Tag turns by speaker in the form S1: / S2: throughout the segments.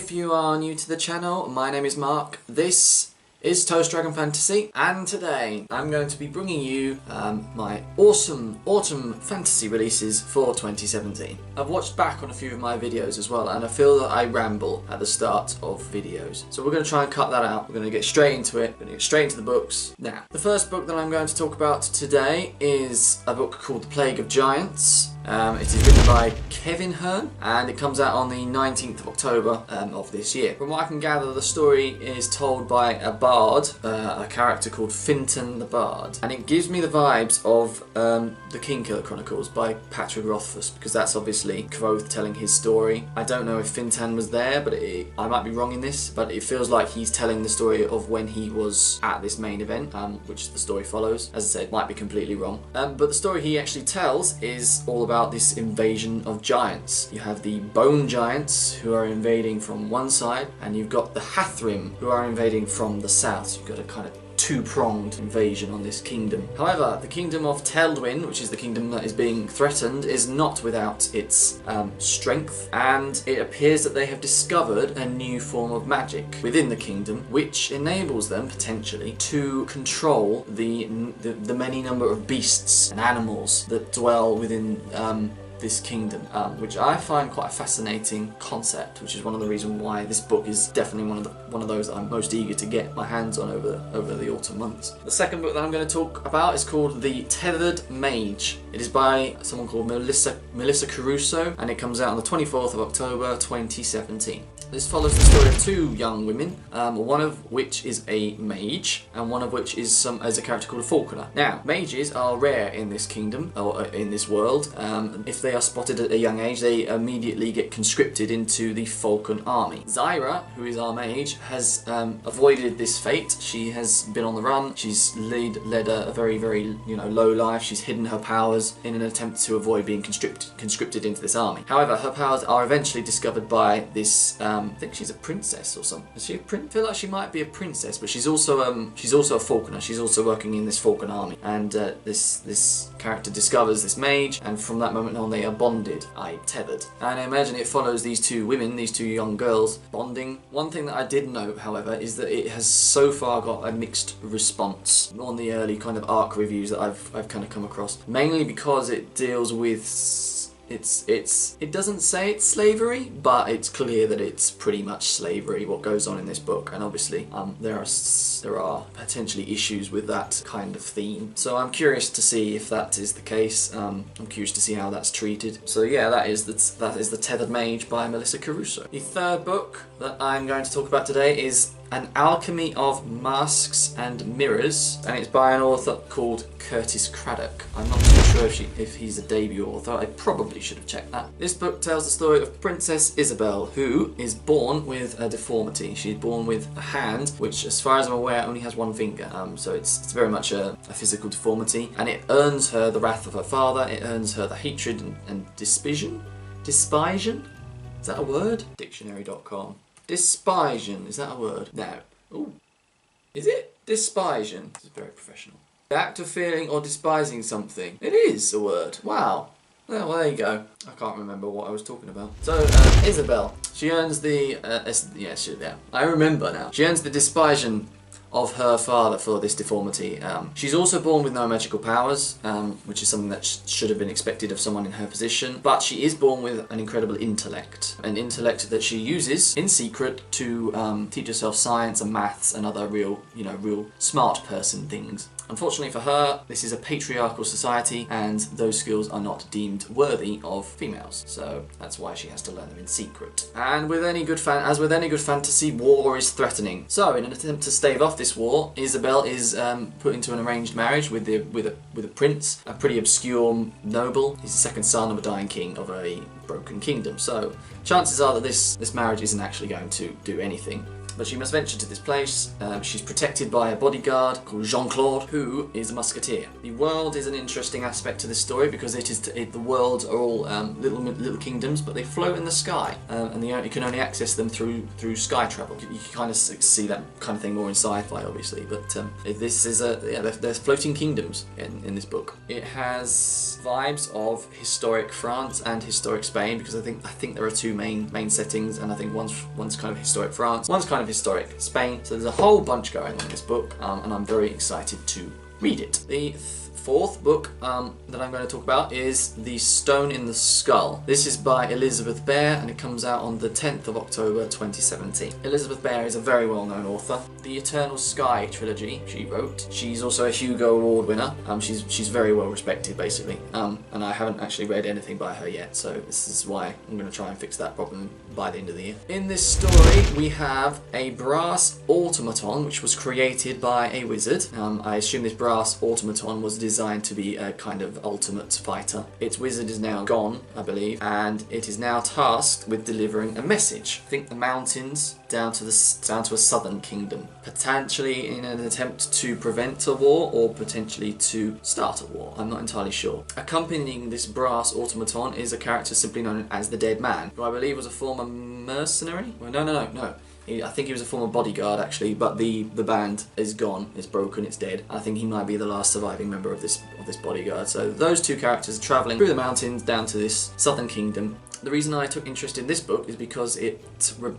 S1: if you are new to the channel, my name is Mark. This is Toast Dragon Fantasy, and today I'm going to be bringing you my awesome autumn fantasy releases for 2017. I've watched back on a few of my videos as well, and I feel that I ramble at the start of videos. So we're going to try and cut that out. We're going to get straight into it. We're going to get straight into the books. Now, the first book that I'm going to talk about today is a book called The Plague of Giants. It is written by Kevin MacLeod, and it comes out on the 19th of October of this year. From what I can gather, the story is told by a bard, a character called Fintan the Bard, and it gives me the vibes of the Kingkiller Chronicles by Patrick Rothfuss, because that's obviously Kvothe telling his story. I don't know if Fintan was there, but I might be wrong in this, but it feels like he's telling the story of when he was at this main event, which the story follows. As I said, might be completely wrong. But the story he actually tells is all about this invasion of giants. You have the bone giants who are invading from one side, and you've got the Hathrim who are invading from the south. So you've got a kind of two-pronged invasion on this kingdom. However, the kingdom of Teldwyn, which is the kingdom that is being threatened, is not without its strength, and it appears that they have discovered a new form of magic within the kingdom, which enables them potentially to control the many number of beasts and animals that dwell within this kingdom, which I find quite a fascinating concept, which is one of the reasons why this book is definitely one of those that I'm most eager to get my hands on over the autumn months. The second book that I'm going to talk about is called The Tethered Mage. It is by someone called Melissa Caruso, and it comes out on the 24th of October 2017. This follows the story of two young women, one of which is a mage, and one of which is a character called a falconer. Now, mages are rare in this kingdom, or in this world. If they are spotted at a young age, they immediately get conscripted into the falcon army. Zyra, who is our mage, has avoided this fate. She has been on the run. She's led a very, very low life. She's hidden her powers in an attempt to avoid being conscripted into this army. However, her powers are eventually discovered by this. I think she's a princess or something. Is she a prince? I feel like she might be a princess, but she's also a falconer. She's also working in this falcon army, and this character discovers this mage, and from that moment on they are bonded, i.e. tethered. And I imagine it follows these two women, these two young girls, bonding. One thing that I did note, however, is that it has so far got a mixed response on the early kind of ARC reviews that I've kind of come across, mainly because it deals with it doesn't say it's slavery, but it's clear that it's pretty much slavery what goes on in this book, and obviously there are potentially issues with that kind of theme. So I'm curious to see if that is the case. I'm curious to see how that's treated. So yeah, that is the Tethered Mage by Melissa Caruso. The third book that I'm going to talk about today is An Alchemy of Masks and Mirrors, and it's by an author called Curtis Craddock. I'm not too sure if he's a debut author. I probably should have checked that. This book tells the story of Princess Isabel, who is born with a deformity. She's born with a hand which, as far as I'm aware, only has one finger. So it's very much a physical deformity, and it earns her the wrath of her father. It earns her the hatred and despision. Despision? Is that a word? Dictionary.com. Despision, is that a word? No. Ooh. Is it? Despision. This is very professional. The act of feeling or despising something. It is a word. Wow. Well, there you go. I can't remember what I was talking about. So, Isabel. She earns the... I remember now. She earns the despision of her father for this deformity. She's also born with no magical powers, which is something that should have been expected of someone in her position, but she is born with an incredible intellect, an intellect that she uses in secret to teach herself science and maths and other real smart person things. Unfortunately for her, this is a patriarchal society, and those skills are not deemed worthy of females. So that's why she has to learn them in secret. And with any good fantasy, war is threatening. So in an attempt to stave off this war, Isabel is put into an arranged marriage with a prince, a pretty obscure noble. He's the second son of a dying king of a broken kingdom. So chances are that this marriage isn't actually going to do anything. but she must venture to this place. She's protected by a bodyguard called Jean-Claude, who is a musketeer. The world is an interesting aspect to this story because the worlds are all little kingdoms, but they float in the sky, and you can only access them through sky travel. You can kind of see that kind of thing more in sci-fi, obviously, but this is there's floating kingdoms in this book. It has vibes of historic France and historic Spain, because I think there are two main settings, and I think one's kind of historic France, one's kind of historic Spain. So there's a whole bunch going on in this book, and I'm very excited to read it. The fourth book that I'm going to talk about is The Stone in the Skull. This is by Elizabeth Bear, and it comes out on the 10th of October 2017. Elizabeth Bear is a very well-known author. The Eternal Sky trilogy she wrote. She's also a Hugo Award winner. She's very well respected, basically, and I haven't actually read anything by her yet, so this is why I'm going to try and fix that problem by the end of the year. In this story we have a brass automaton which was created by a wizard. I assume this brass automaton was designed to be a kind of ultimate fighter. Its wizard is now gone, I believe, and it is now tasked with delivering a message. I think the mountains down to a southern kingdom, potentially in an attempt to prevent a war or potentially to start a war. I'm not entirely sure. Accompanying this brass automaton is a character simply known as the Dead Man, who I believe was a former mercenary. Well, no. I think he was a former bodyguard, actually, but the band is gone, it's broken, it's dead. I think he might be the last surviving member of this bodyguard. So those two characters are travelling through the mountains down to this southern kingdom. The reason I took interest in this book is because it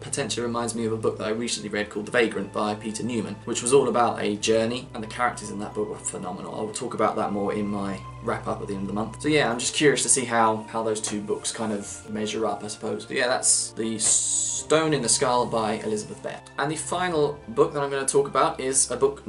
S1: potentially reminds me of a book that I recently read called The Vagrant by Peter Newman, which was all about a journey, and the characters in that book were phenomenal. I will talk about that more in my wrap-up at the end of the month. So yeah, I'm just curious to see how those two books kind of measure up, I suppose. But yeah, that's The Stone in the Skull by Elizabeth Bear. And the final book that I'm going to talk about is a book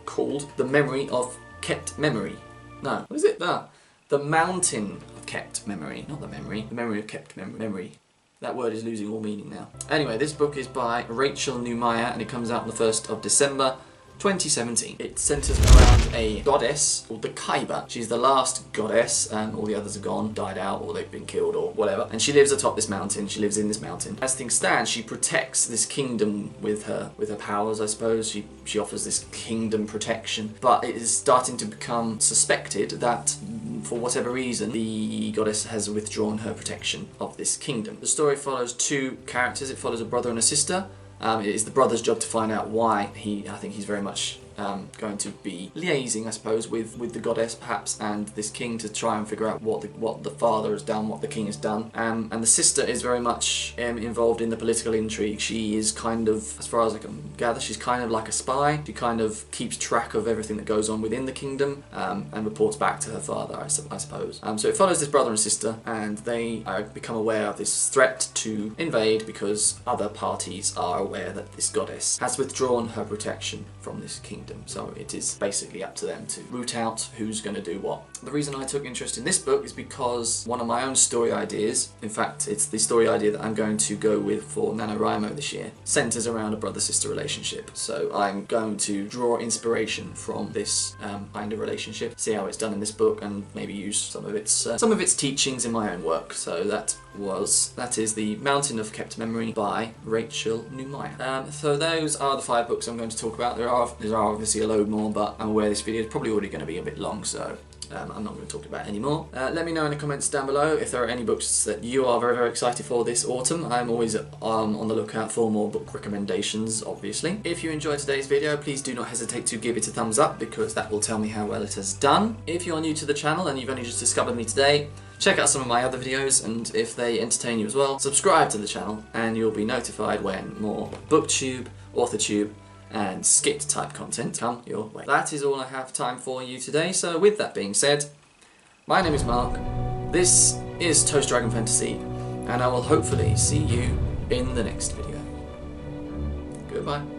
S1: called The Memory of Kept Memory. No, what is it? The Mountain of Kept Memory. Not the memory. The Memory of Kept Memory. That word is losing all meaning now. Anyway, this book is by Rachel Neumeier, and it comes out on the 1st of December 2017. It centres around a goddess called the Kaiba. She's the last goddess, and all the others are gone, died out, or they've been killed, or whatever. And she lives atop this mountain. She lives in this mountain. As things stand, she protects this kingdom with her powers, I suppose. She offers this kingdom protection. But it is starting to become suspected that, for whatever reason, the goddess has withdrawn her protection of this kingdom. The story follows two characters. It follows a brother and a sister. It is the brother's job to find out why. I think he's very much going to be liaising, I suppose, with the goddess perhaps and this king to try and figure out what the father has done, what the king has done. And the sister is very much involved in the political intrigue. She is kind of, as far as I can gather, she's kind of like a spy. She kind of keeps track of everything that goes on within the kingdom and reports back to her father, I suppose. So it follows this brother and sister, and they become aware of this threat to invade because other parties are aware that this goddess has withdrawn her protection from this kingdom. So it is basically up to them to root out who's going to do what. The reason I took interest in this book is because one of my own story ideas, in fact it's the story idea that I'm going to go with for NaNoWriMo this year, centres around a brother-sister relationship. So I'm going to draw inspiration from this kind of relationship, see how it's done in this book, and maybe use some of its teachings in my own work. So that is The Mountain of Kept Memory by Rachel Neumeier. So those are the 5 books I'm going to talk about. There are obviously a load more, but I'm aware this video is probably already going to be a bit long, so I'm not going to talk about it anymore. Let me know in the comments down below if there are any books that you are very, very excited for this autumn. I'm always on the lookout for more book recommendations, obviously. If you enjoyed today's video, please do not hesitate to give it a thumbs up, because that will tell me how well it has done. If you're new to the channel and you've only just discovered me today, check out some of my other videos, and if they entertain you as well, subscribe to the channel and you'll be notified when more booktube, authortube and skit type content come your way. That is all I have time for you today, so with that being said, my name is Mark, this is Toast Dragon Fantasy, and I will hopefully see you in the next video. Goodbye.